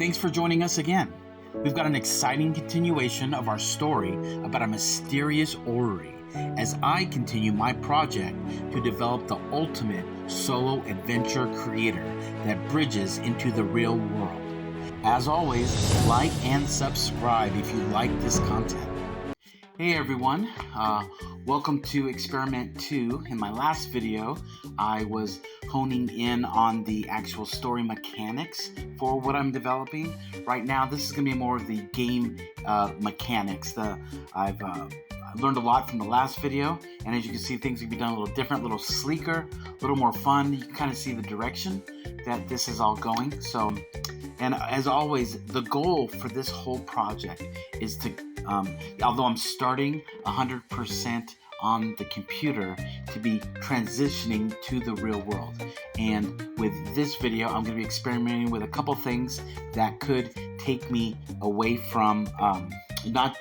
Thanks for joining us again. We've got an exciting continuation of our story about a mysterious orrery as I continue my project to develop the ultimate solo adventure creator that bridges into the real world. As always, like and subscribe if you like this content. Hey everyone, welcome to Experiment 2. In my last video, I was honing in on the actual story mechanics for what I'm developing. Right now, this is going to be more of the game mechanics. I've learned a lot from the last video, and as you can see, things can be done a little different, a little sleeker, a little more fun. You can kind of see the direction that this is all going. So, and as always, the goal for this whole project is to although I'm starting 100% on the computer, to be transitioning to the real world. And with this video, I'm going to be experimenting with a couple things that could take me away from, not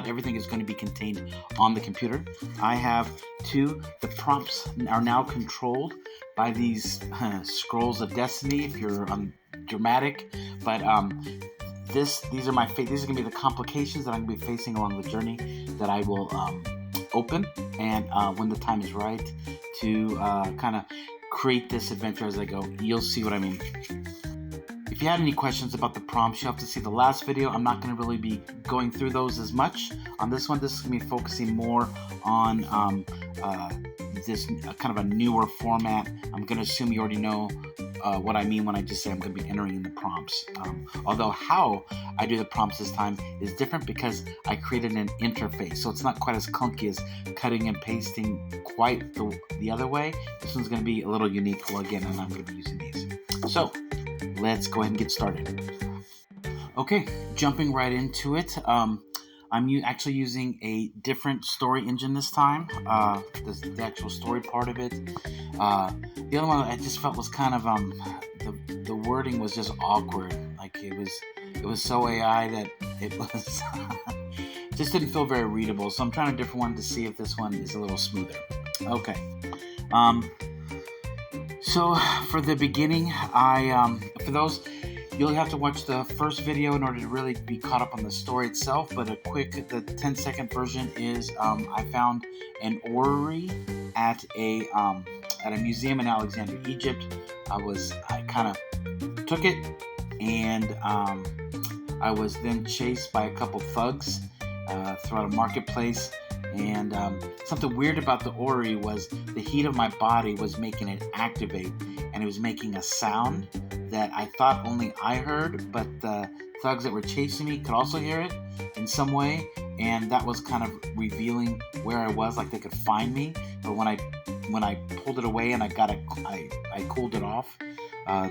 everything is going to be contained on the computer. I have the prompts are now controlled by these scrolls of destiny, if you're dramatic, but these are going to be the complications that I'm going to be facing along the journey that I will open, and when the time is right to kind of create this adventure as I go, you'll see what I mean. If you had any questions about the prompts, you'll have to see the last video. I'm not going to really be going through those as much on this one. This is going to be focusing more on this kind of a newer format. I'm going to assume you already know what I mean when I just say I'm going to be entering in the prompts. Although how I do the prompts this time is different because I created an interface, so it's not quite as clunky as cutting and pasting quite the other way. This one's going to be a little unique. Well, again, and I'm going to be using these. So let's go ahead and get started. Okay, jumping right into it. I'm actually using a different story engine this time. The actual story part of it. The other one I just felt was kind of the wording was just awkward. Like it was so AI that it was just didn't feel very readable. So I'm trying a different one to see if this one is a little smoother. Okay. So for the beginning, for those. You'll have to watch the first video in order to really be caught up on the story itself, but the 10-second version is I found an orrery at a museum in Alexandria, Egypt. I kind of took it, and I was then chased by a couple thugs throughout a marketplace. And something weird about the orrery was the heat of my body was making it activate, and it was making a sound that I thought only I heard, but the thugs that were chasing me could also hear it in some way, and that was kind of revealing where I was, like they could find me. But when I pulled it away and I cooled it off,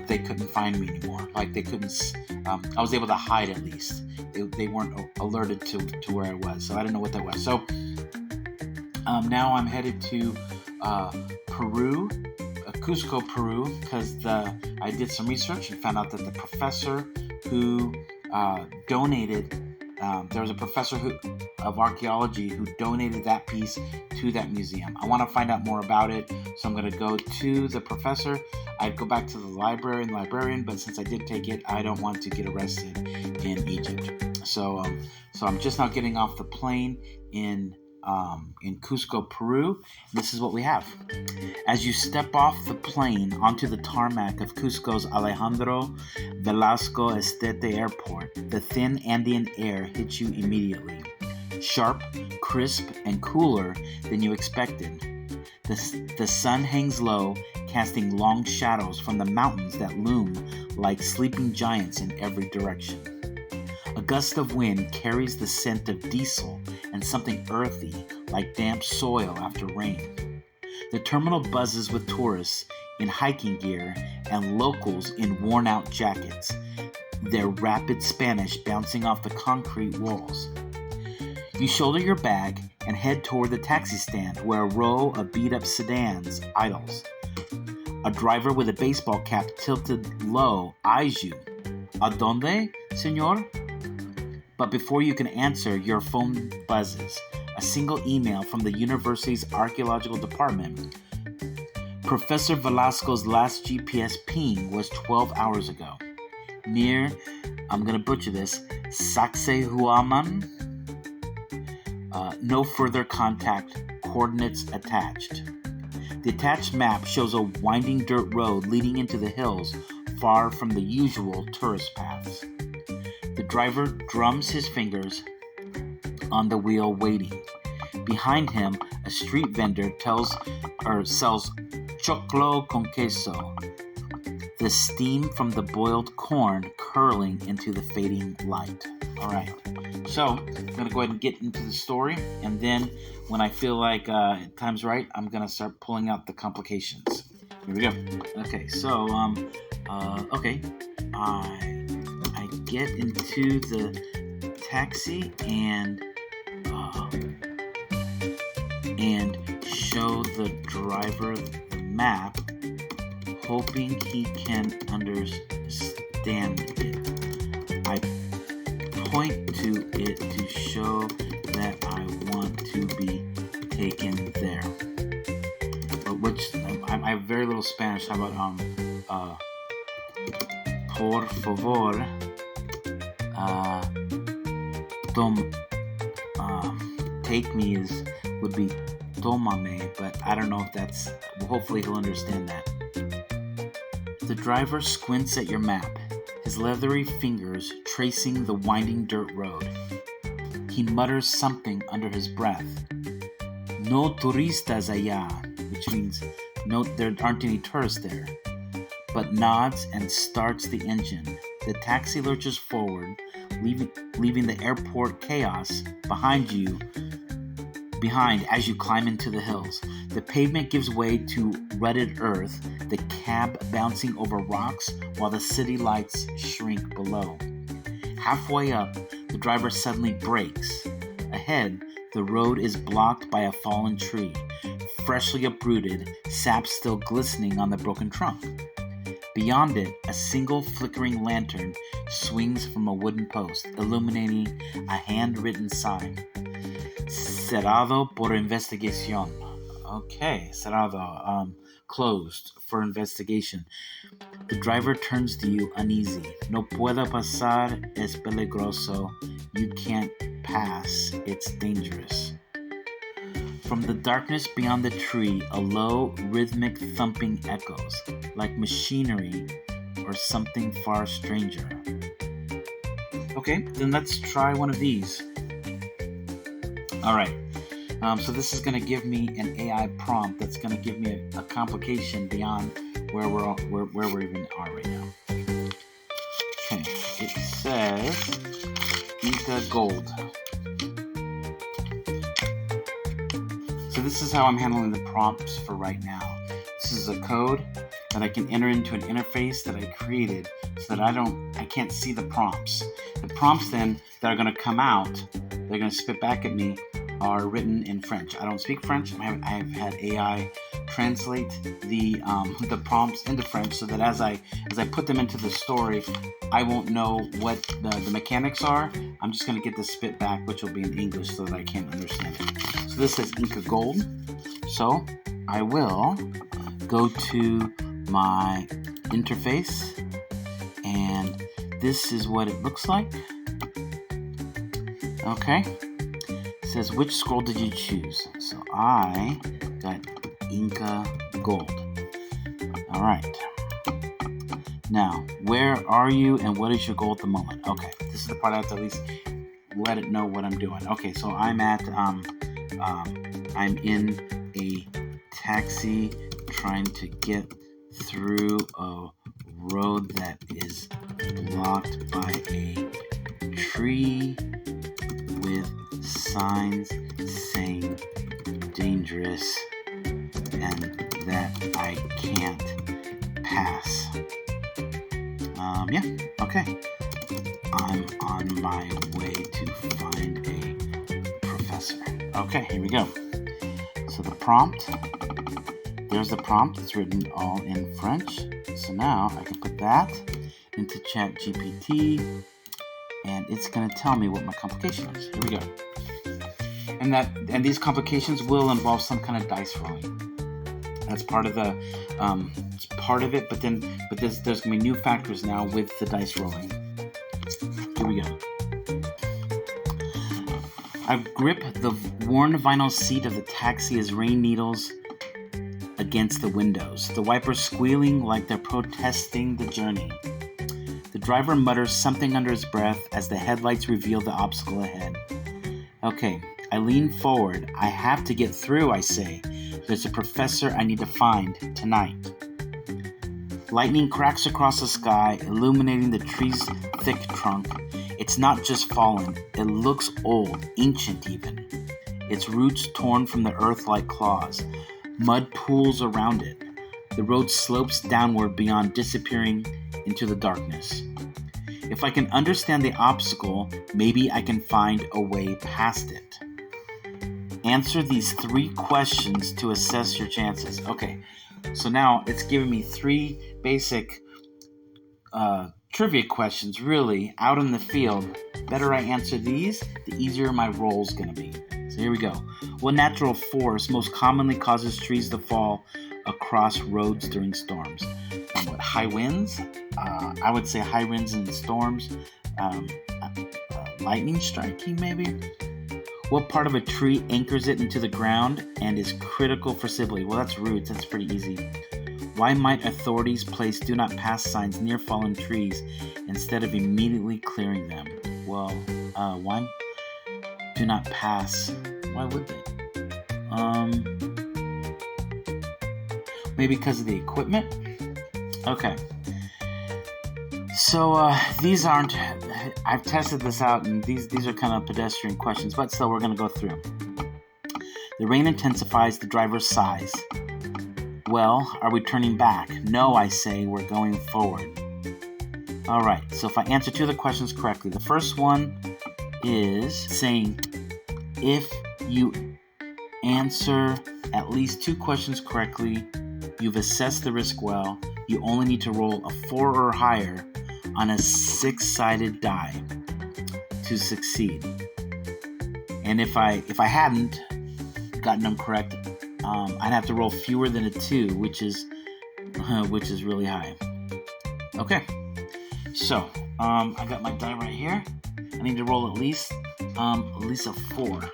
they couldn't find me anymore. Like they couldn't. I was able to hide at least. They weren't alerted to where I was, so I didn't know what that was. So now I'm headed to Peru. Cusco, Peru, because I did some research and found out that the professor who donated, there was a professor of archaeology who donated that piece to that museum. I want to find out more about it, so I'm going to go to the professor. I'd go back to the librarian, but since I did take it, I don't want to get arrested in Egypt. So I'm just now getting off the plane in Cusco, Peru. This is what we have. As you step off the plane onto the tarmac of Cusco's Alejandro Velasco Estete Airport, the thin Andean air hits you immediately. Sharp, crisp, and cooler than you expected. The sun hangs low, casting long shadows from the mountains that loom like sleeping giants in every direction. A gust of wind carries the scent of diesel and something earthy, like damp soil after rain. The terminal buzzes with tourists in hiking gear and locals in worn-out jackets, their rapid Spanish bouncing off the concrete walls. You shoulder your bag and head toward the taxi stand where a row of beat-up sedans idles. A driver with a baseball cap tilted low eyes you. ¿A dónde, señor? But before you can answer, your phone buzzes. A single email from the university's archaeological department. Professor Velasco's last GPS ping was 12 hours ago. near, I'm going to butcher this, Sacsayhuaman. No further contact, coordinates attached. The attached map shows a winding dirt road leading into the hills far from the usual tourist paths. The driver drums his fingers on the wheel waiting. Behind him, a street vendor sells choclo con queso, the steam from the boiled corn curling into the fading light. All right, so I'm going to go ahead and get into the story, and then when I feel like time's right, I'm going to start pulling out the complications. Here we go. Okay, so, I get into the taxi and show the driver the map, hoping he can understand it. I point to it to show that I want to be taken there. But I have very little Spanish. How about por favor, take me would be tómame, but I don't know if that's. Hopefully he'll understand that. The driver squints at your map, his leathery fingers tracing the winding dirt road. He mutters something under his breath. No turistas allá, which means no, there aren't any tourists there, but nods and starts the engine. The taxi lurches forward, leaving the airport chaos behind as you climb into the hills. The pavement gives way to rutted earth, the cab bouncing over rocks while the city lights shrink below. Halfway up, the driver suddenly brakes. Ahead, the road is blocked by a fallen tree, freshly uprooted, sap still glistening on the broken trunk. Beyond it, a single flickering lantern swings from a wooden post, illuminating a handwritten sign. Cerrado por investigación. Okay, cerrado, closed for investigation. The driver turns to you uneasy. No puedo pasar, es peligroso. You can't pass, it's dangerous. From the darkness beyond the tree, a low, rhythmic thumping echoes, like machinery or something far stranger. Okay, then let's try one of these. All right, so this is going to give me an AI prompt that's going to give me a complication beyond where we even are right now. Okay, it says Inca Gold. So this is how I'm handling the prompts for right now. This is a code that I can enter into an interface that I created so that I can't see the prompts. The prompts then that are going to come out, they're going to spit back at me, are written in French. I don't speak French. I've had AI translate the prompts into French so that as I put them into the story, I won't know what the mechanics are. I'm just going to get the spit back, which will be in English so that I can understand it. So this says Inca Gold. So I will go to my interface, and this is what it looks like. Okay. It says, which scroll did you choose? So I got Inca Gold. All right. Now, where are you and what is your goal at the moment? Okay, this is the part I have to at least let it know what I'm doing. Okay, so I'm in a taxi trying to get through a road that is blocked by a tree with signs saying dangerous and that I can't pass. Okay. I'm on my way to find a professor. Okay, here we go. So the prompt, there's the prompt. It's written all in French. So now I can put that into ChatGPT, and it's going to tell me what my complication is. Here we go. And these complications will involve some kind of dice rolling. That's part of the, it's part of it. But there's gonna be new factors now with the dice rolling. Here we go. I grip the worn vinyl seat of the taxi as rain needles against the windows, the wipers squealing like they're protesting the journey. The driver mutters something under his breath as the headlights reveal the obstacle ahead. Okay, I lean forward. I have to get through, I say. There's a professor I need to find tonight. Lightning cracks across the sky, illuminating the tree's thick trunk. It's not just fallen. It looks old, ancient even. Its roots torn from the earth like claws. Mud pools around it. The road slopes downward beyond disappearing into the darkness. If I can understand the obstacle, maybe I can find a way past it. Answer these 3 questions to assess your chances. Okay, so now it's giving me 3 basic trivia questions, really, out in the field. Better I answer these, the easier my roll's going to be. So here we go. What natural force most commonly causes trees to fall across roads during storms? What, high winds? I would say high winds and storms. Lightning striking, maybe? What part of a tree anchors it into the ground and is critical for stability? Well, that's roots. That's pretty easy. Why might authorities place do not pass signs near fallen trees instead of immediately clearing them? Well, why do not pass? Why would they? Maybe because of the equipment? Okay. So these aren't, I've tested this out, and these are kind of pedestrian questions, but still we're going to go through. The rain intensifies, the driver sighs. Well, are we turning back? No, I say, we're going forward. Alright, so if I answer 2 of the questions correctly, the first one is saying, if you answer at least 2 questions correctly, you've assessed the risk well, you only need to roll a 4 or higher on a 6-sided die to succeed. And if I hadn't gotten them correct, I'd have to roll fewer than a 2, which is really high. Okay, so I got my die right here. I need to roll at least a 4.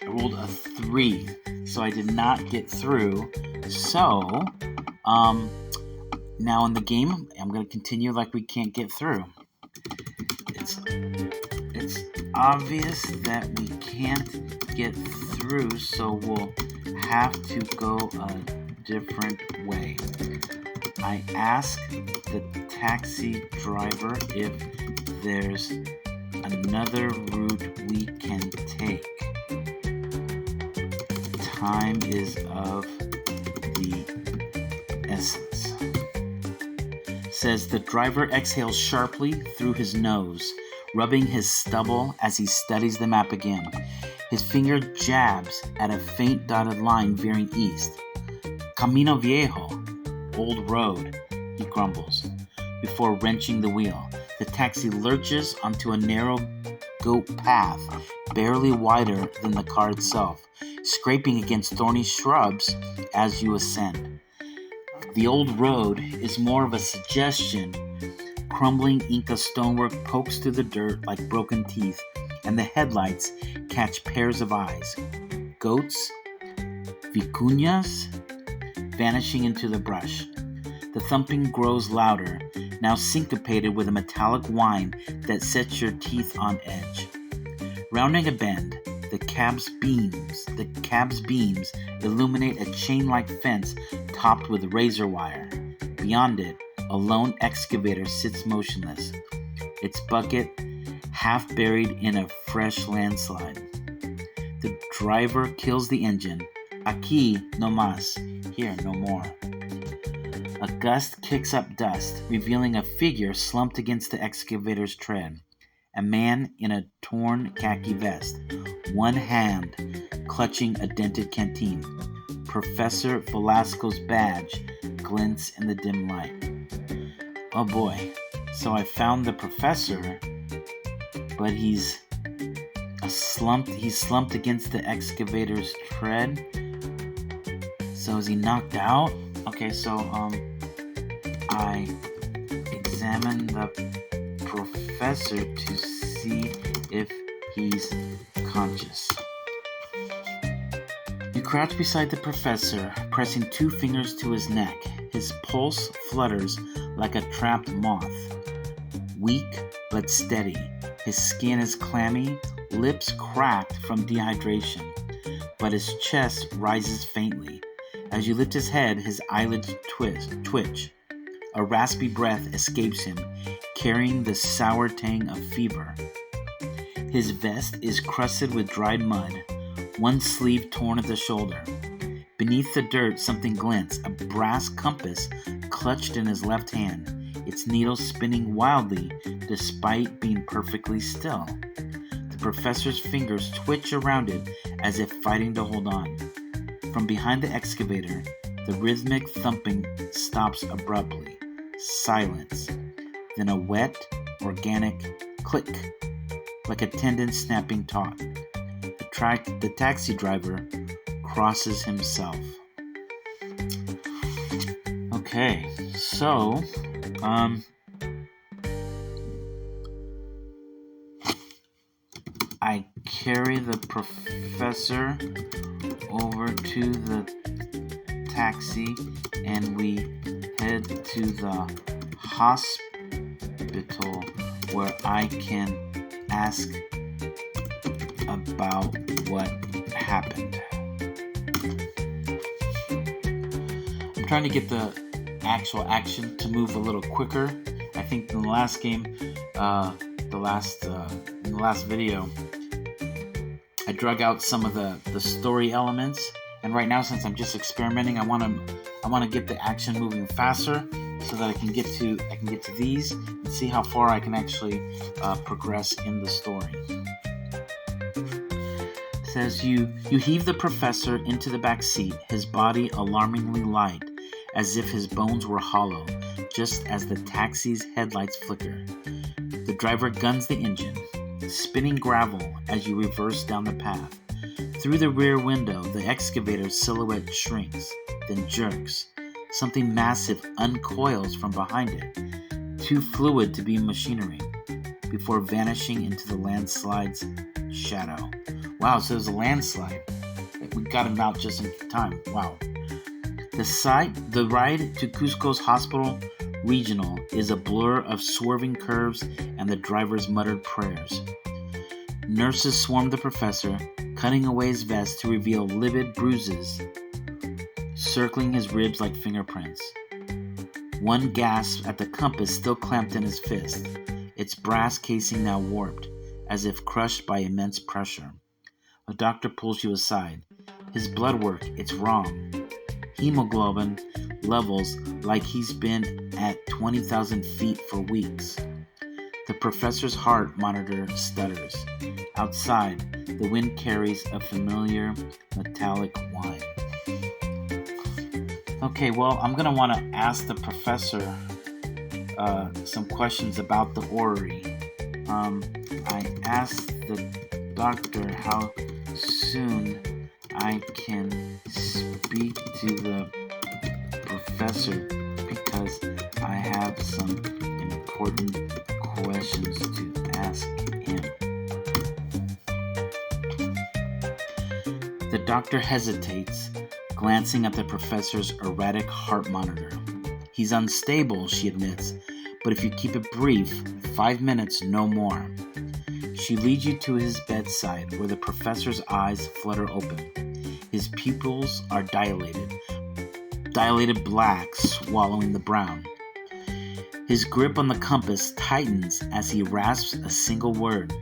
I rolled a 3, so I did not get through. So now in the game, I'm going to continue like we can't get through. It's obvious that we can't get through, so we'll have to go a different way. I ask the taxi driver if there's another route we can take. Time is of the essence. Says the driver exhales sharply through his nose, rubbing his stubble as he studies the map again. His finger jabs at a faint dotted line veering east. Camino Viejo, old road, he grumbles, before wrenching the wheel. The taxi lurches onto a narrow goat path, barely wider than the car itself, scraping against thorny shrubs as you ascend. The old road is more of a suggestion. Crumbling Inca stonework pokes through the dirt like broken teeth, and the headlights catch pairs of eyes. Goats, vicuñas, vanishing into the brush. The thumping grows louder, now syncopated with a metallic whine that sets your teeth on edge. Rounding a bend, the cab's beams illuminate a chain-like fence topped with razor wire. Beyond it, a lone excavator sits motionless, its bucket half buried in a fresh landslide. The driver kills the engine. Aquí no más, here no more. A gust kicks up dust, revealing a figure slumped against the excavator's tread. A man in a torn khaki vest, one hand clutching a dented canteen. Professor Velasco's badge glints in the dim light. Oh boy, so I found the professor, but he's slumped against the excavator's tread. So is he knocked out? Okay, so I examine the professor to see if he's conscious. You crouch beside the professor, pressing 2 fingers to his neck. His pulse flutters like a trapped moth. Weak but steady. His skin is clammy, lips cracked from dehydration, but his chest rises faintly. As you lift his head, his eyelids twitch. A raspy breath escapes him, carrying the sour tang of fever. His vest is crusted with dried mud, one sleeve torn at the shoulder. Beneath the dirt, something glints, a brass compass clutched in his left hand, its needle spinning wildly despite being perfectly still. The professor's fingers twitch around it as if fighting to hold on. From behind the excavator, the rhythmic thumping stops abruptly. Silence. Then a wet, organic click, like a tendon snapping taut. The taxi driver crosses himself. Okay, so, I carry the professor over to the taxi and we head to the hospital where I can ask about what happened. I'm trying to get the actual action to move a little quicker. I think in the last game, in the last video, I drug out some of the story elements, and right now, since I'm just experimenting, I want to get the action moving faster so that I can get to these and see how far I can actually progress in the story. It says you heave the professor into the back seat, his body alarmingly light, as if his bones were hollow, just as the taxi's headlights flicker. The driver guns the engine, spinning gravel as you reverse down the path. Through the rear window, the excavator's silhouette shrinks, then jerks. Something massive uncoils from behind it, too fluid to be machinery, before vanishing into the landslide's shadow. Wow, so there's a landslide. We got him out just in time. Wow. The ride to Cusco's hospital regional is a blur of swerving curves and the driver's muttered prayers. Nurses swarm the professor, cutting away his vest to reveal livid bruises circling his ribs like fingerprints. One gasps at the compass still clamped in his fist, its brass casing now warped, as if crushed by immense pressure. A doctor pulls you aside. His blood work, it's wrong. Hemoglobin levels like he's been at 20,000 feet for weeks. The professor's heart monitor stutters. Outside, the wind carries a familiar metallic whine. Okay, well, I'm going to want to ask the professor some questions about the orrery. I asked the doctor how soon I can speak to the professor because I have some important questions to ask him. The doctor hesitates, glancing at the professor's erratic heart monitor. He's unstable, she admits, but if you keep it brief, 5 minutes, no more. She leads you to his bedside, where the professor's eyes flutter open. His pupils are dilated black, swallowing the brown. His grip on the compass tightens as he rasps a single word.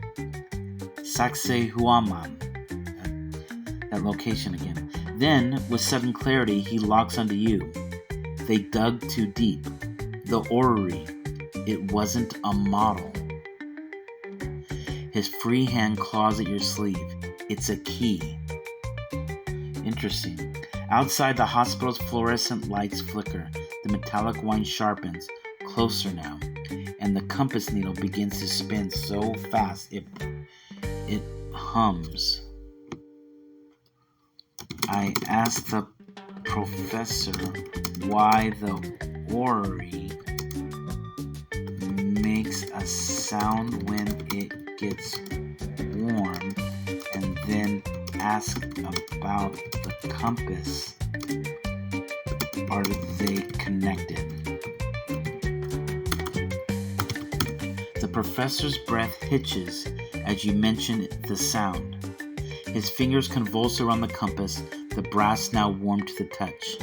Sacsayhuaman. That location again. Then, with sudden clarity, he locks onto you. They dug too deep. The orrery. It wasn't a model. His free hand claws at your sleeve. It's a key. Interesting. Outside, the hospital's fluorescent lights flicker. The metallic whine sharpens. Closer now. And the compass needle begins to spin so fast it hums. I asked the professor why the orrery makes a sound when it gets warm, and then ask about the compass. Are they connected? The professor's breath hitches as you mention the sound. His fingers convulse around the compass, the brass now warm to the touch.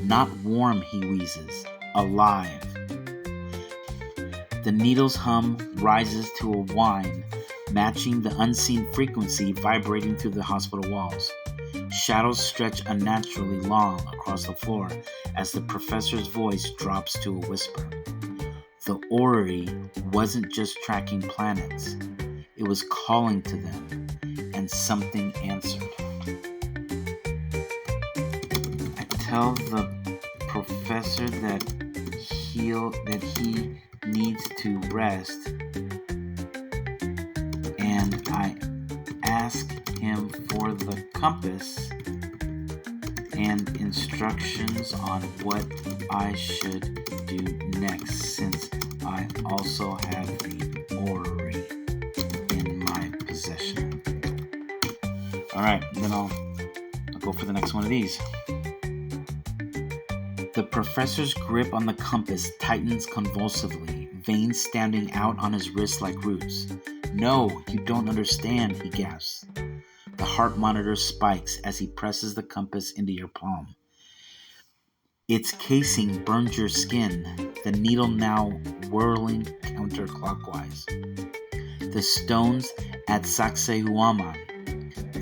Not warm, he wheezes. Alive. The needle's hum rises to a whine, matching the unseen frequency vibrating through the hospital walls. Shadows stretch unnaturally long across the floor as the professor's voice drops to a whisper. The orrery wasn't just tracking planets. It was calling to them, and something answered. I tell the professor that he needs to rest, and I ask him for the compass and instructions on what I should do next, since I also have the orrery in my possession. Alright, then I'll go for the next one of these. The professor's grip on the compass tightens convulsively, veins standing out on his wrists like roots. No, you don't understand, he gasps. The heart monitor spikes as he presses the compass into your palm. Its casing burns your skin, the needle now whirling counterclockwise. The stones at Sacsayhuaman,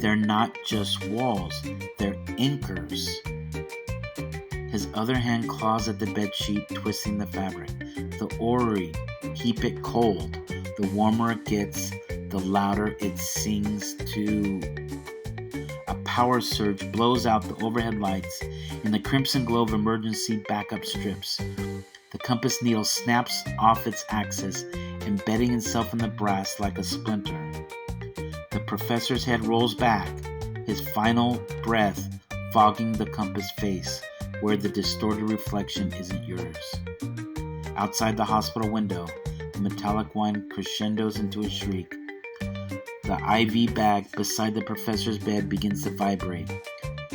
they're not just walls, they're anchors. His other hand claws at the bedsheet, twisting the fabric. The orrery, keep it cold. The warmer it gets, the louder it sings too. A power surge blows out the overhead lights. In the crimson glow of emergency backup strips, the compass needle snaps off its axis, embedding itself in the brass like a splinter. The professor's head rolls back, his final breath fogging the compass face, where the distorted reflection isn't yours. Outside the hospital window, the metallic whine crescendos into a shriek. The IV bag beside the professor's bed begins to vibrate,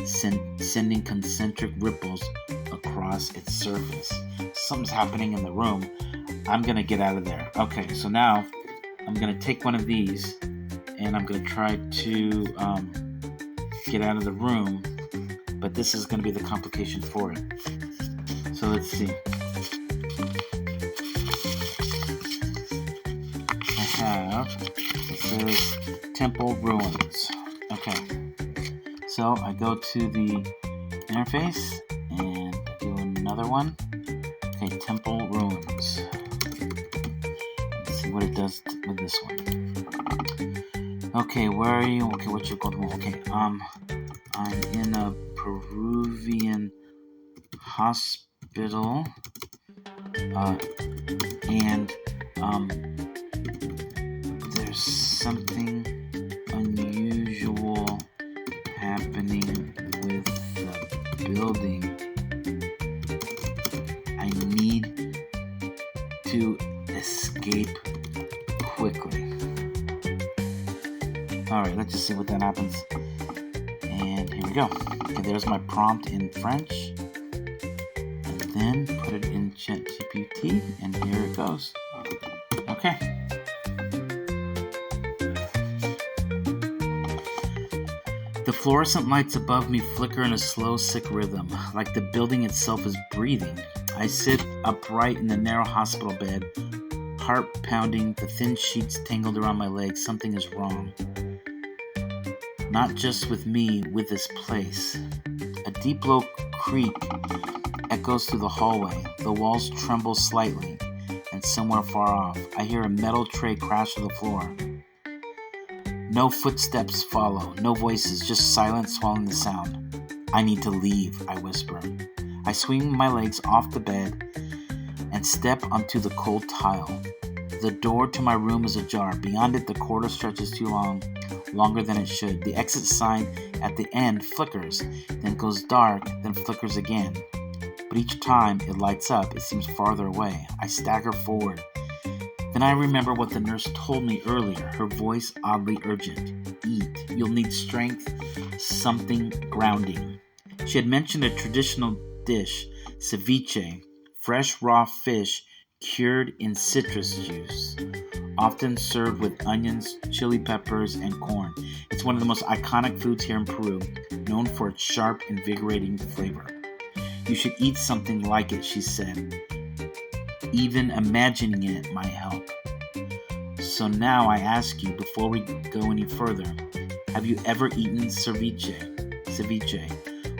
sending concentric ripples across its surface. Something's happening in the room. I'm going to get out of there. Okay, so now I'm going to take one of these and I'm going to try to get out of the room, but this is going to be the complication for it. So let's see. It says Temple Ruins. Okay, so I go to the interface and do another one. Okay, Temple Ruins. Let's see what it does with this one. Okay, where are you? Okay, what's your goal? Okay, I'm in a Peruvian hospital, and there's something unusual happening with the building. I need to escape quickly. Alright, let's just see what that happens. And here we go. Okay, there's my prompt in French. And then put it in ChatGPT, and here it goes. Okay. The fluorescent lights above me flicker in a slow, sick rhythm, like the building itself is breathing. I sit upright in the narrow hospital bed, heart pounding, the thin sheets tangled around my legs. Something is wrong. Not just with me, with this place. A deep, low creak echoes through the hallway. The walls tremble slightly, and somewhere far off, I hear a metal tray crash to the floor. No footsteps follow, no voices, just silence swallowing the sound. I need to leave, I whisper. I swing my legs off the bed and step onto the cold tile. The door to my room is ajar. Beyond it, the corridor stretches too long, longer than it should. The exit sign at the end flickers, then goes dark, then flickers again. But each time it lights up, it seems farther away. I stagger forward. Then I remember what the nurse told me earlier, her voice oddly urgent. Eat. You'll need strength, something grounding. She had mentioned a traditional dish, ceviche, fresh raw fish cured in citrus juice, often served with onions, chili peppers, and corn. It's one of the most iconic foods here in Peru, known for its sharp, invigorating flavor. You should eat something like it, she said. Even imagining it might help. So now I ask you, before we go any further, have you ever eaten ceviche,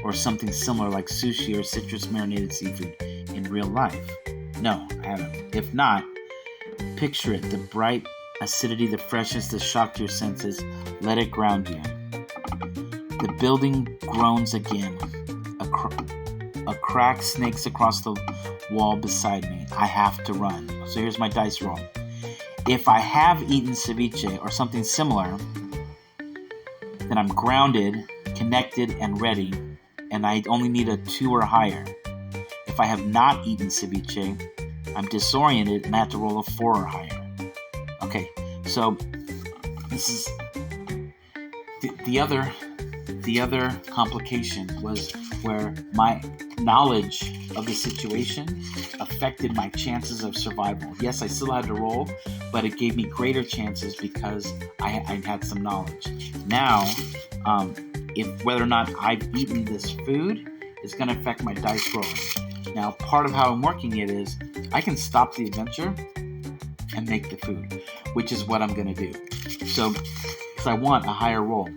or something similar like sushi or citrus marinated seafood in real life? No, I haven't. If not, picture it, the bright acidity, the freshness, the shock to your senses. Let it ground you. The building groans again. A crack snakes across the wall beside me. I have to run. So here's my dice roll. If I have eaten ceviche or something similar, then I'm grounded, connected, and ready, and I only need a 2 or higher. If I have not eaten ceviche, I'm disoriented and I have to roll a 4 or higher. Okay, so this is the other complication was where my knowledge of the situation affected my chances of survival. Yes, I still had to roll, but it gave me greater chances because I had some knowledge. Now, if whether or not I've eaten this food is going to affect my dice rolling. Now, part of how I'm working it is I can stop the adventure and make the food, which is what I'm going to do. So, because I want a higher roll.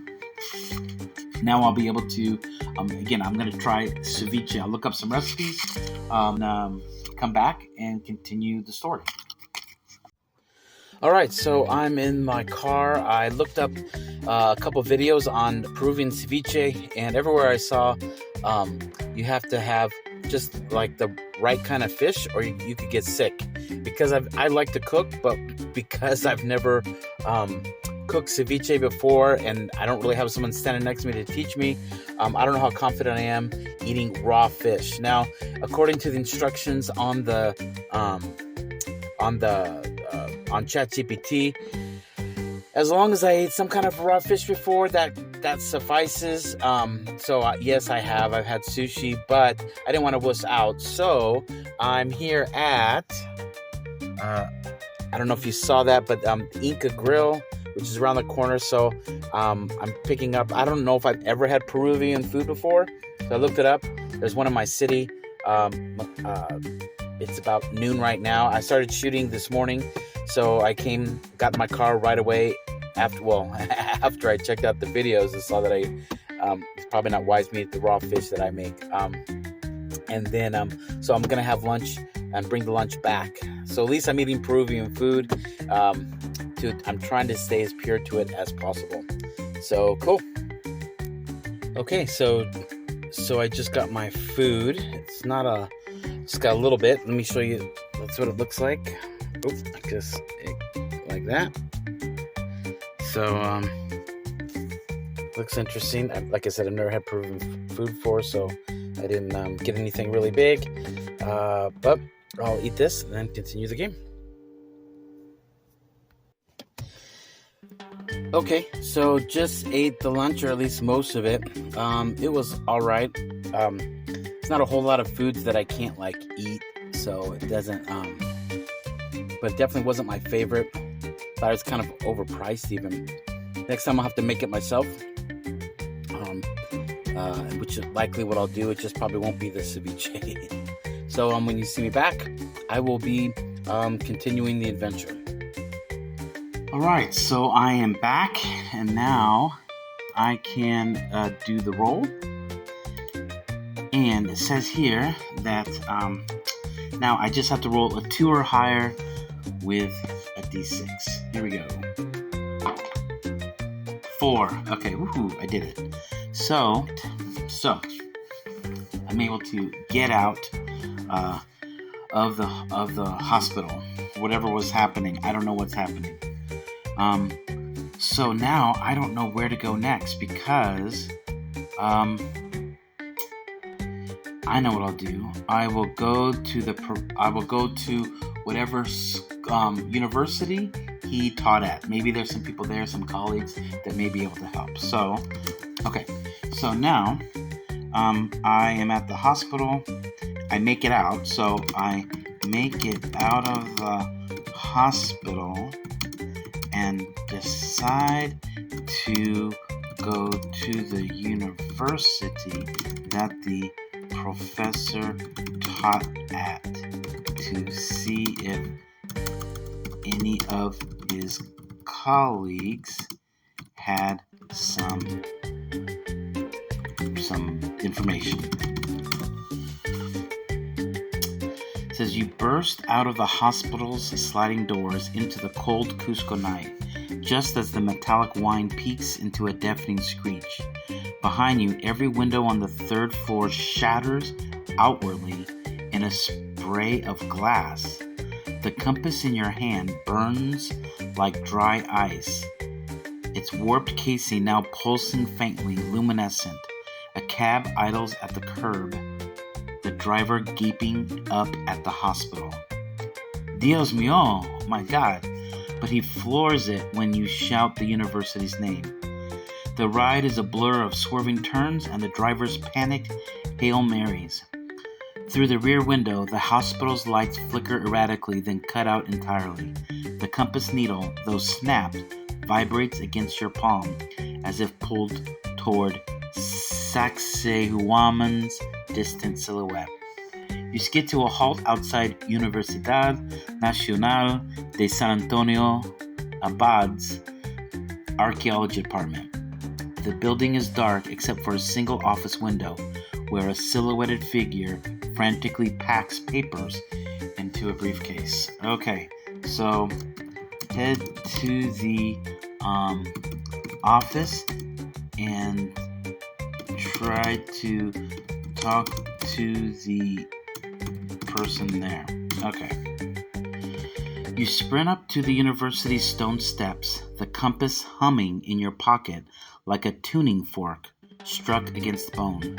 Now I'll be able to, again, I'm going to try ceviche. I'll look up some recipes, come back and continue the story. All right, so I'm in my car. I looked up a couple videos on Peruvian ceviche, and everywhere I saw, you have to have just like the right kind of fish or you could get sick. Because I like to cook, but because I've never cooked ceviche before and I don't really have someone standing next to me to teach me, I don't know how confident I am eating raw fish. Now, according to the instructions on ChatGPT, as long as I ate some kind of raw fish before, that suffices. So yes, I've had sushi, but I didn't want to wuss out. So I'm here at, I don't know if you saw that, but Inca Grill, which is around the corner. So I'm picking up, I don't know if I've ever had Peruvian food before. So I looked it up. There's one in my city. It's about noon right now. I started shooting this morning. So I got in my car right away after I checked out the videos and saw that it's probably not wise to eat the raw fish that I make. And then, so I'm going to have lunch and bring the lunch back. So at least I'm eating Peruvian food. I'm trying to stay as pure to it as possible. So cool. Okay, so I just got my food. It's just got a little bit. Let me show you. That's what it looks like. Oops, just like that. So, looks interesting. Like I said, I've never had Peruvian food before, so I didn't get anything really big. But I'll eat this and then continue the game. Okay, so just ate the lunch, or at least most of it. It was all right. It's not a whole lot of foods that I can't eat, so it doesn't. But it definitely wasn't my favorite. Thought it was kind of overpriced even. Next time I'll have to make it myself. Which is likely what I'll do. It just probably won't be the ceviche. So when you see me back, I will be continuing the adventure. All right, so I am back, and now I can do the roll. And it says here that now I just have to roll a 2 or higher with a d6. Here we go. 4. Okay, woohoo, I did it. So I'm able to get out of the hospital. Whatever was happening, I don't know what's happening. So now I don't know where to go next because I know what I'll do. I will go to whatever university he taught at. Maybe there's some people there, some colleagues that may be able to help. So, okay. So now I am at the hospital. I make it out. So I make it out of the hospital and decide to go to the university that the professor taught at to see if any of his colleagues had some information. It says you burst out of the hospital's sliding doors into the cold Cusco night, just as the metallic whine peaks into a deafening screech. Behind you, every window on the third floor shatters outwardly in a spray of glass. The compass in your hand burns like dry ice, its warped casing now pulsing faintly, luminescent. A cab idles at the curb, the driver gaping up at the hospital. Dios mío, my God, but he floors it when you shout the university's name. The ride is a blur of swerving turns and the driver's panicked Hail Marys. Through the rear window, the hospital's lights flicker erratically, then cut out entirely. The compass needle, though snapped, vibrates against your palm, as if pulled toward Sacsayhuaman's distant silhouette. You skid to a halt outside Universidad Nacional de San Antonio Abad's archaeology department. The building is dark except for a single office window where a silhouetted figure frantically packs papers into a briefcase. Okay, so head to the office and try to talk to the person there. Okay. You sprint up to the university's stone steps, the compass humming in your pocket like a tuning fork struck against bone.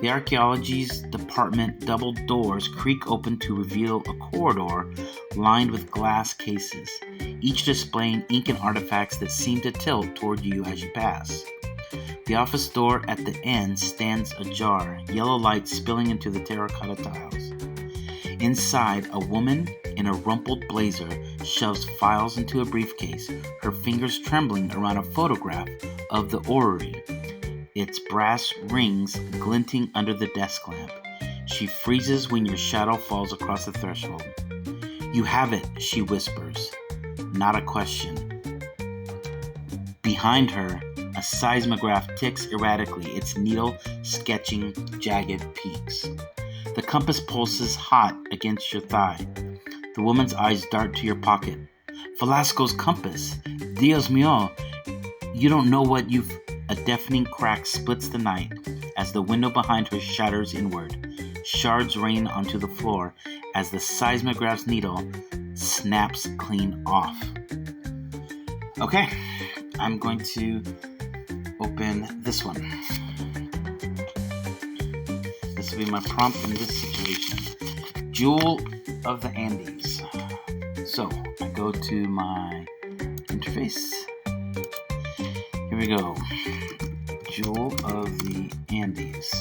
The archaeology's department double doors creak open to reveal a corridor lined with glass cases, each displaying ink and artifacts that seem to tilt toward you as you pass. The office door at the end stands ajar, yellow light spilling into the terracotta tiles. Inside, a woman in a rumpled blazer shoves files into a briefcase, her fingers trembling around a photograph of the orrery, its brass rings glinting under the desk lamp. She freezes when your shadow falls across the threshold. "You have it," she whispers. Not a question. Behind her, a seismograph ticks erratically, its needle sketching jagged peaks. The compass pulses hot against your thigh. The woman's eyes dart to your pocket. "Velasco's compass! Dios mío! You don't know what you've..." A deafening crack splits the night as the window behind her shatters inward. Shards rain onto the floor as the seismograph's needle snaps clean off. Okay, I'm going to open this one. This will be my prompt in this situation. Jewel of the Andes. So, I go to my interface. Here we go. Jewel of the Andes.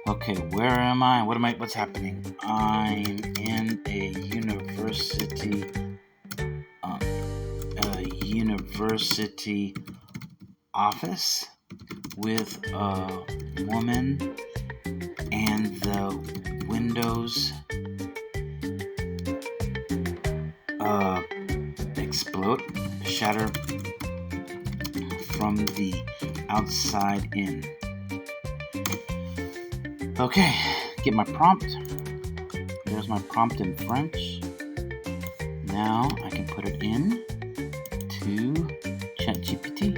Okay, where am I? What's happening? I'm in a university office with a woman, and the windows explode, shatter from the outside in. Okay, get my prompt. There's my prompt in French. Now I can put it in to ChatGPT.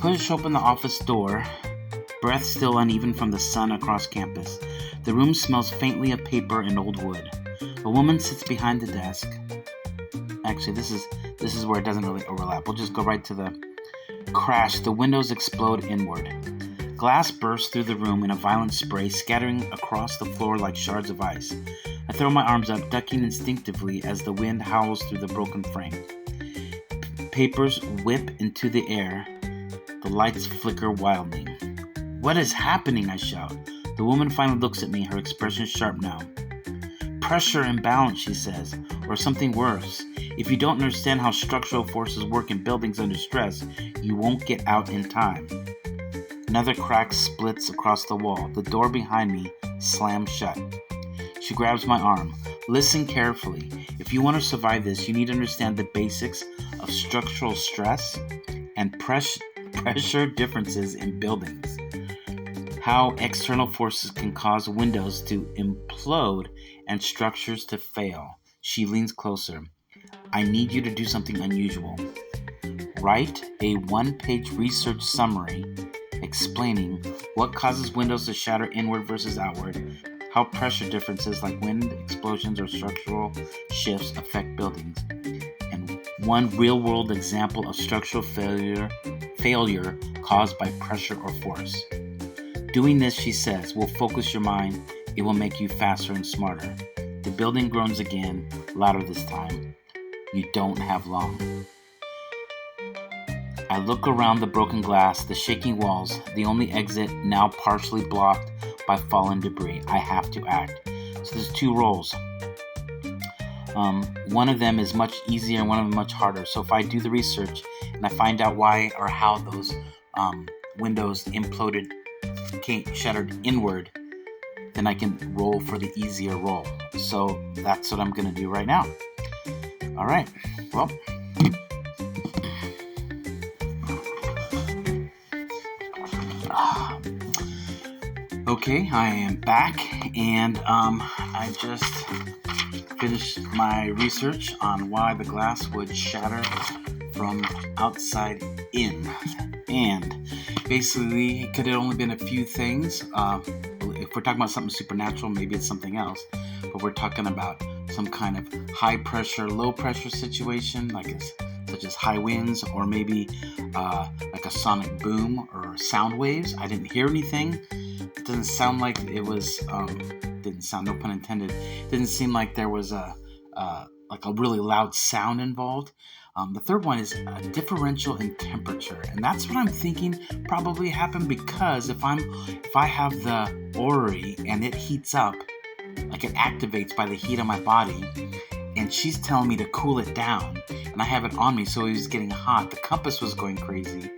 push open the office door, breath still uneven from the sun across campus. The room smells faintly of paper and old wood. A woman sits behind the desk. Actually, this is where it doesn't really overlap. We'll just go right to the crash. The windows explode inward. Glass bursts through the room in a violent spray, scattering across the floor like shards of ice. I throw my arms up, ducking instinctively as the wind howls through the broken frame. Papers whip into the air. The lights flicker wildly. "What is happening?" I shout. The woman finally looks at me, her expression sharp now. "Pressure imbalance," she says, "or something worse. If you don't understand how structural forces work in buildings under stress, you won't get out in time." Another crack splits across the wall. The door behind me slams shut. She grabs my arm. "Listen carefully. If you want to survive this, you need to understand the basics of structural stress and pressure differences in buildings. How external forces can cause windows to implode and structures to fail." She leans closer. "I need you to do something unusual. Write a one-page research summary explaining what causes windows to shatter inward versus outward, how pressure differences like wind, explosions, or structural shifts affect buildings, and one real-world example of structural failure caused by pressure or force. Doing this," she says, "will focus your mind. It will make you faster and smarter." The building groans again, louder this time. "You don't have long." I look around the broken glass, the shaking walls, the only exit now partially blocked by fallen debris. I have to act. So there's two roles. One of them is much easier and one of them much harder. So if I do the research and I find out why or how those windows imploded, shattered inward, then I can roll for the easier role. So that's what I'm going to do right now. All right. Well, okay, I am back, and I just finished my research on why the glass would shatter from outside in. And basically, it could have only been a few things. If we're talking about something supernatural, maybe it's something else. But we're talking about some kind of high pressure, low pressure situation, such as high winds, or maybe like a sonic boom or sound waves. I didn't hear anything. It doesn't sound like it was, no pun intended. It didn't seem like there was a really loud sound involved. The third one is a differential in temperature, and that's what I'm thinking probably happened, because if I have the orrery and it heats up, like it activates by the heat of my body, and she's telling me to cool it down, and I have it on me, so it was getting hot. The compass was going crazy,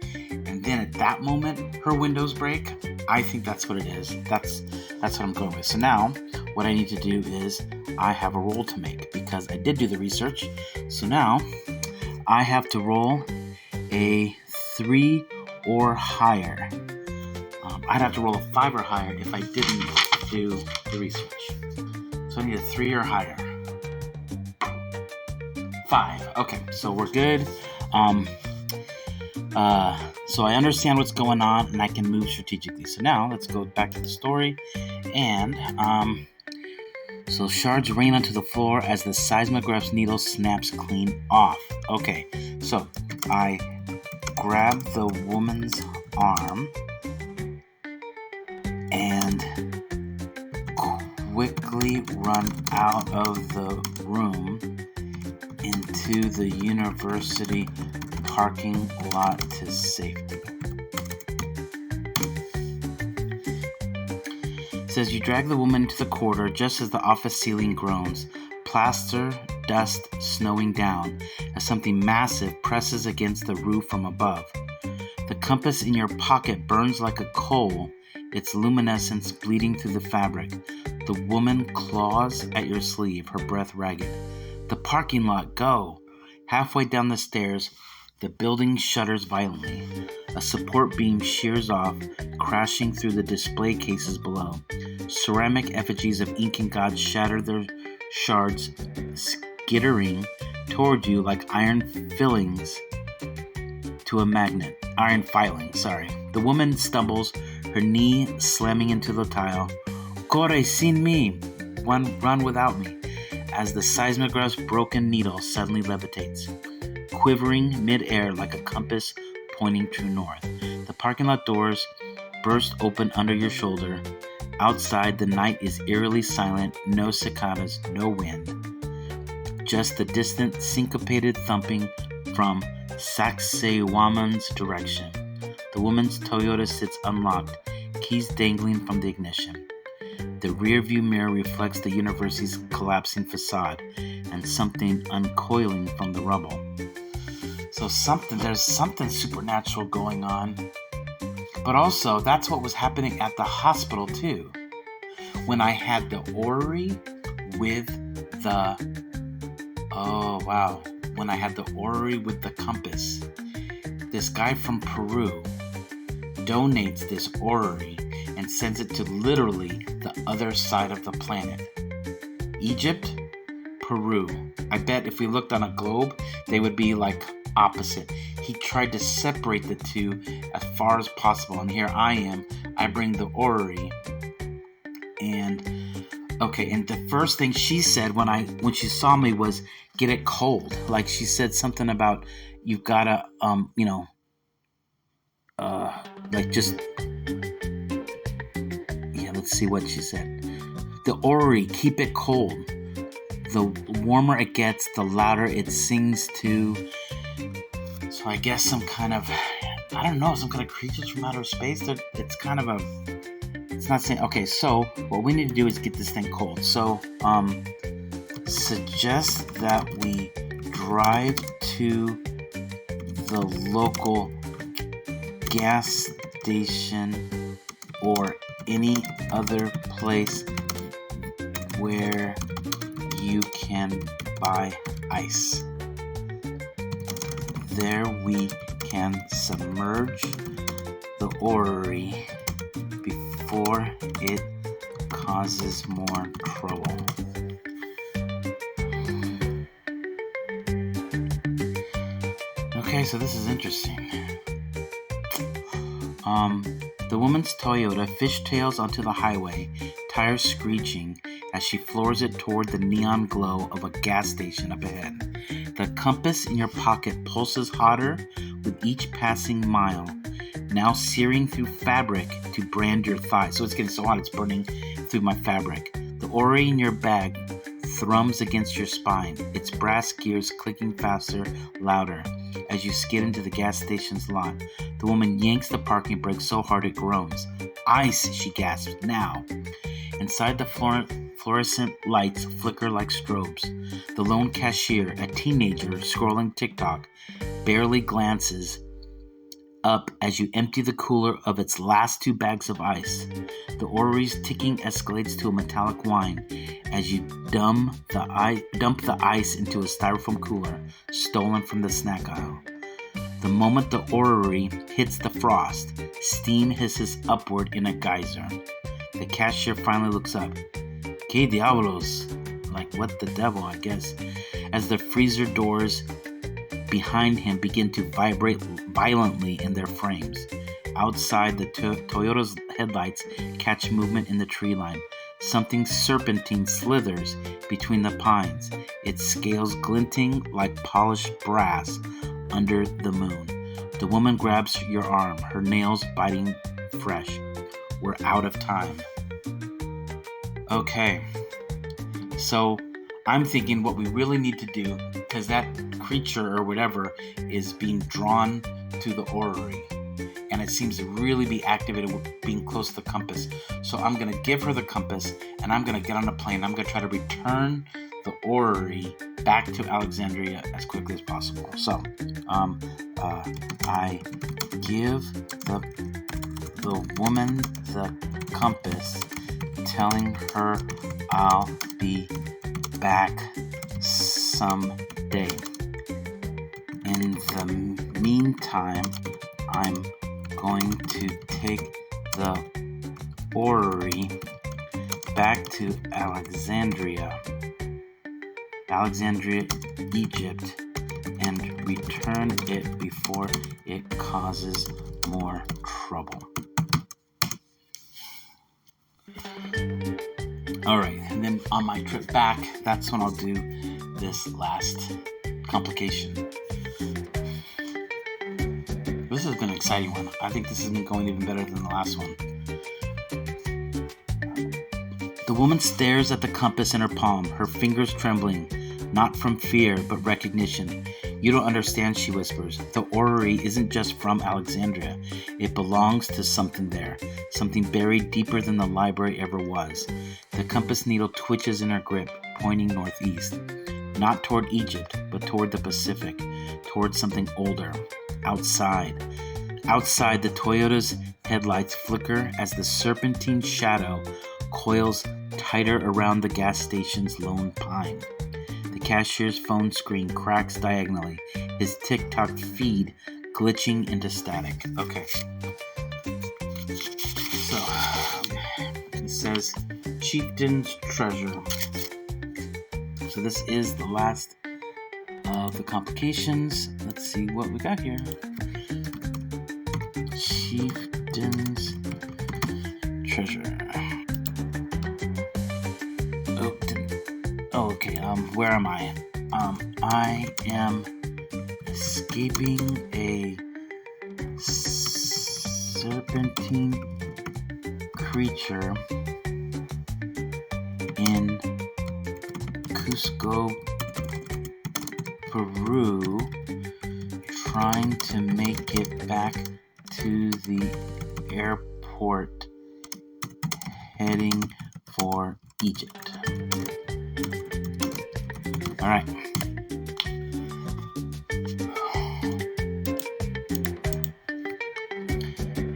and then at that moment, her windows break. I think that's what it is. That's what I'm going with. So now, what I need to do is I have a roll to make, because I did do the research. So now, I have to roll a 3 or higher. I'd have to roll a 5 or higher if I didn't do the research. So I need a 3 or higher. 5. Okay, so we're good. So I understand what's going on, and I can move strategically. So now let's go back to the story, and so shards rain onto the floor as the seismograph's needle snaps clean off. Okay, so I grab the woman's arm and quickly run out of the room into the university parking lot to safety. It says you drag the woman into the corridor just as the office ceiling groans, plaster, dust snowing down as something massive presses against the roof from above. The compass in your pocket burns like a coal, its luminescence bleeding through the fabric. The woman claws at your sleeve, her breath ragged. The parking lot, go! Halfway down the stairs, the building shudders violently. A support beam shears off, crashing through the display cases below. Ceramic effigies of Incan gods shatter their shards, skittering toward you like iron fillings to a magnet. iron filing, sorry. The woman stumbles, her knee slamming into the tile. Corre sin me! Run without me, as the seismograph's broken needle suddenly levitates, quivering mid-air like a compass pointing true north. The parking lot doors burst open under your shoulder. Outside, the night is eerily silent, no cicadas, no wind. Just the distant, syncopated thumping from Sacsayhuaman's direction. The woman's Toyota sits unlocked, keys dangling from the ignition. The rearview mirror reflects the university's collapsing facade and something uncoiling from the rubble. So there's something supernatural going on. But also, that's what was happening at the hospital too. When I had the orrery with when I had the orrery with the compass, this guy from Peru donates this orrery and sends it to literally the other side of the planet. Egypt, Peru. I bet if we looked on a globe, they would be like opposite. He tried to separate the two as far as possible, and here I am. I bring the orrery, and the first thing she said when she saw me was, "Get it cold." Like, she said something about you've gotta let's see what she said. The orrery, keep it cold. The warmer it gets, the louder it sings to. So I guess some kind of creatures from outer space. It's not saying, okay, so what we need to do is get this thing cold. So, suggest that we drive to the local gas station or any other place where you can buy ice. There we can submerge the orrery before it causes more trouble. Okay, so this is interesting. The woman's Toyota fishtails onto the highway, tires screeching as she floors it toward the neon glow of a gas station up ahead. The compass in your pocket pulses hotter with each passing mile, now searing through fabric to brand your thighs. So it's getting so hot it's burning through my fabric. The orrery in your bag thrums against your spine, its brass gears clicking faster, louder, as you skid into the gas station's lot. The woman yanks the parking brake so hard it groans. "Ice," she gasps, "now." Inside, the fluorescent lights flicker like strobes. The lone cashier, a teenager scrolling TikTok, barely glances up as you empty the cooler of its last 2 bags of ice. The orrery's ticking escalates to a metallic whine as you dump the ice into a styrofoam cooler stolen from the snack aisle. The moment the orrery hits the frost, steam hisses upward in a geyser. The cashier finally looks up. "Que diablos?" Like, what the devil, I guess. As the freezer doors behind him begin to vibrate violently in their frames. Outside, the Toyota's headlights catch movement in the tree line. Something serpentine slithers between the pines, its scales glinting like polished brass under the moon. The woman grabs your arm, her nails biting fresh. We're out of time. Okay, so I'm thinking what we really need to do, because that creature or whatever is being drawn to the orrery, and it seems to really be activated with being close to the compass. So I'm going to give her the compass, and I'm going to get on a plane. I'm going to try to return the orrery back to Alexandria as quickly as possible. So I give the woman the compass, telling her I'll be back someday. In the meantime, I'm going to take the orrery back to Alexandria, Egypt, and return it before it causes more trouble. Alright, and then on my trip back, that's when I'll do this last complication. This has been an exciting one. I think this has been going even better than the last one. The woman stares at the compass in her palm, her fingers trembling, not from fear, but recognition. You don't understand, she whispers. The orrery isn't just from Alexandria. It belongs to something there, something buried deeper than the library ever was. The compass needle twitches in her grip, pointing northeast. Not toward Egypt, but toward the Pacific, toward something older. Outside. Outside, the Toyota's headlights flicker as the serpentine shadow coils tighter around the gas station's lone pine. The cashier's phone screen cracks diagonally, his TikTok feed glitching into static. Okay. So, it says Chieftain's Treasure. So this is the last of the complications. Let's see what we got here. Chieftain's Treasure. Okay, where am I? I am escaping a serpentine creature in Cusco, Peru, trying to make it back to the airport, heading for Egypt. All right.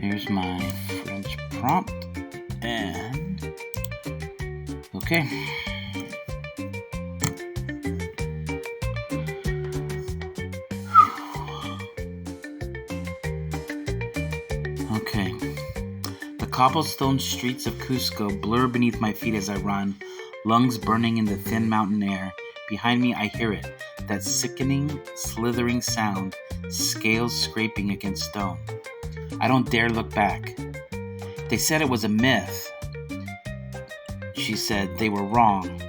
Here's my French prompt, and okay. Okay. The cobblestone streets of Cusco blur beneath my feet as I run, lungs burning in the thin mountain air. Behind me, I hear it, that sickening, slithering sound, scales scraping against stone. I don't dare look back. They said it was a myth. She said they were wrong.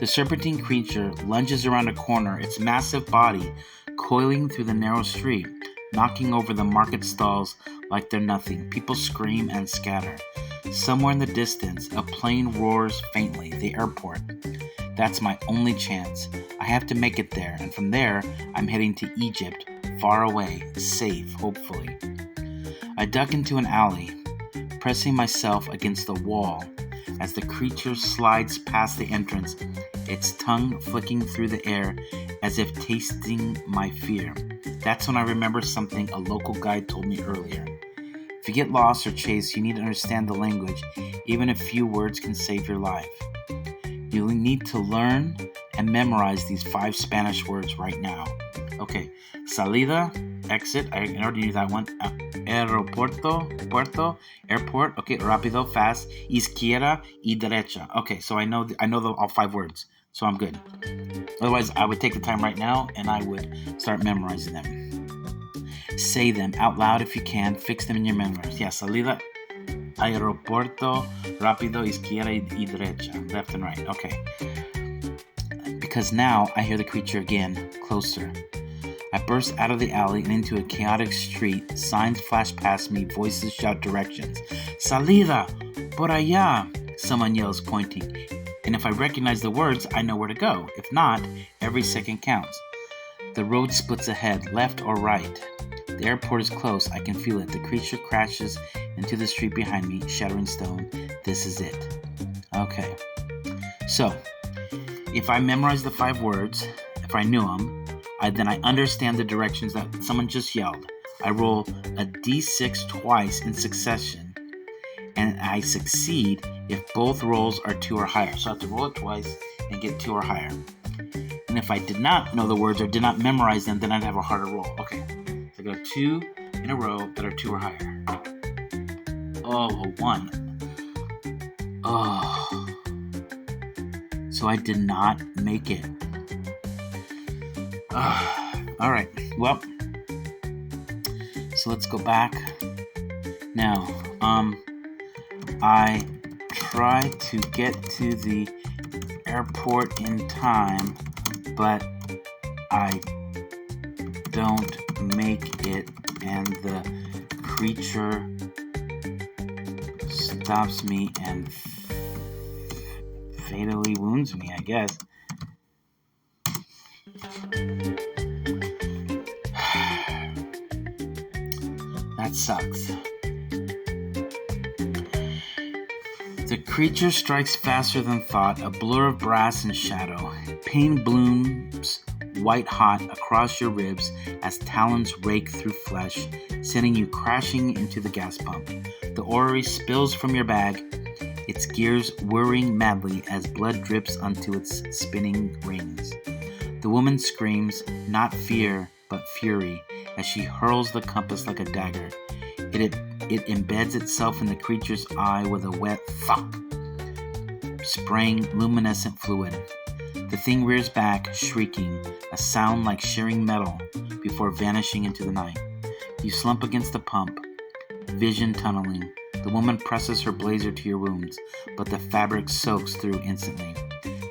The serpentine creature lunges around a corner, its massive body coiling through the narrow street, knocking over the market stalls like they're nothing. People scream and scatter. Somewhere in the distance, a plane roars faintly, the airport. That's my only chance. I have to make it there, and from there, I'm heading to Egypt, far away, safe, hopefully. I duck into an alley, pressing myself against the wall as the creature slides past the entrance, its tongue flicking through the air as if tasting my fear. That's when I remember something a local guide told me earlier. If you get lost or chased, you need to understand the language. Even a few words can save your life. You need to learn and memorize these 5 Spanish words right now. Okay, salida, exit. I already knew that one. Aeropuerto, puerto, airport. Okay, rápido, fast. Izquierda y derecha. Okay, so I know all 5 words, so I'm good. Otherwise, I would take the time right now and I would start memorizing them. Say them out loud if you can. Fix them in your memories. Yeah, salida. Aeropuerto, rápido, izquierda y derecha. Left and right. Okay. Because now I hear the creature again, closer. I burst out of the alley and into a chaotic street. Signs flash past me, voices shout directions. Salida, por allá, someone yells, pointing. And if I recognize the words, I know where to go. If not, every second counts. The road splits ahead, left or right. The airport is close. I can feel it. The creature crashes into the street behind me, shattering stone. This is it. Okay. So, if I memorize the 5 words, if I knew them, then I understand the directions that someone just yelled. I roll a d6 twice in succession, and I succeed if both rolls are 2 or higher. So I have to roll it twice and get 2 or higher. And if I did not know the words or did not memorize them, then I'd have a harder roll. Okay, so I got 2 in a row that are 2 or higher. Oh, 1. Oh. So I did not make it. All right. Well, so let's go back. Now, I try to get to the airport in time, but I don't make it, and the creature stops me and fatally wounds me, I guess. That sucks. The creature strikes faster than thought, a blur of brass and shadow. Pain blooms white hot across your ribs as talons rake through flesh, sending you crashing into the gas pump. The orrery spills from your bag, its gears whirring madly as blood drips onto its spinning rings. The woman screams, not fear, but fury, as she hurls the compass like a dagger. It embeds itself in the creature's eye with a wet fuck, spraying luminescent fluid. The thing rears back, shrieking, a sound like shearing metal, before vanishing into the night. You slump against the pump, vision tunneling. The woman presses her blazer to your wounds, but the fabric soaks through instantly.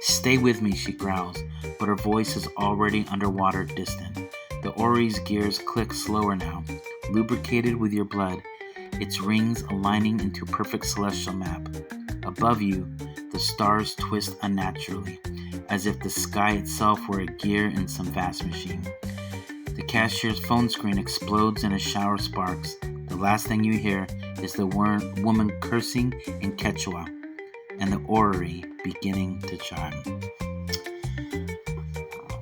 Stay with me, she growls, but her voice is already underwater, distant. The orrery's gears click slower now, lubricated with your blood, its rings aligning into a perfect celestial map. Above you, the stars twist unnaturally, as if the sky itself were a gear in some vast machine. The cashier's phone screen explodes in a shower of sparks. The last thing you hear is the woman cursing in Quechua, and the orrery beginning to chime.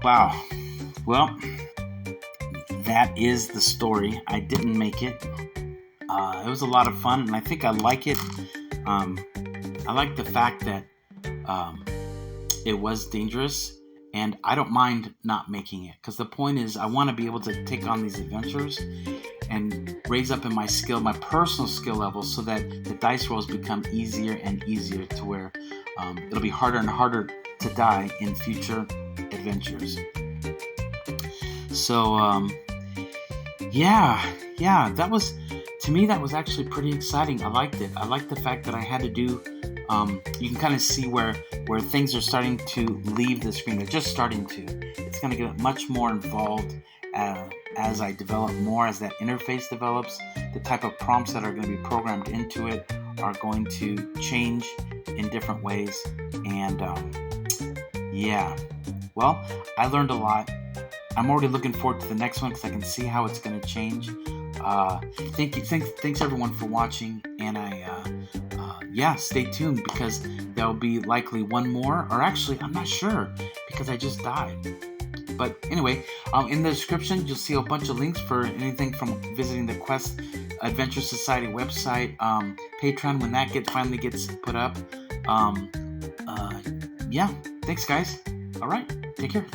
Wow. Well, that is the story. I didn't make it. It was a lot of fun, and I think I like it. I like the fact that it was dangerous, and I don't mind not making it, because the point is I want to be able to take on these adventures and raise up in my skill, my personal skill level, so that the dice rolls become easier and easier, to where it'll be harder and harder to die in future adventures. So yeah, that was, to me, that was actually pretty exciting. I liked it. I liked the fact that I had to do, you can kind of see where things are starting to leave the screen. They're just starting to. It's going to get much more involved as I develop more, as that interface develops. The type of prompts that are going to be programmed into it are going to change in different ways. And yeah, well, I learned a lot. I'm already looking forward to the next one because I can see how it's going to change. Thanks everyone for watching, and stay tuned, because there'll be likely one more, or actually I'm not sure, because I just died. But anyway, in the description you'll see a bunch of links for anything from visiting the Quest Adventure Society website, Patreon when that finally gets put up. Thanks guys. All right, take care.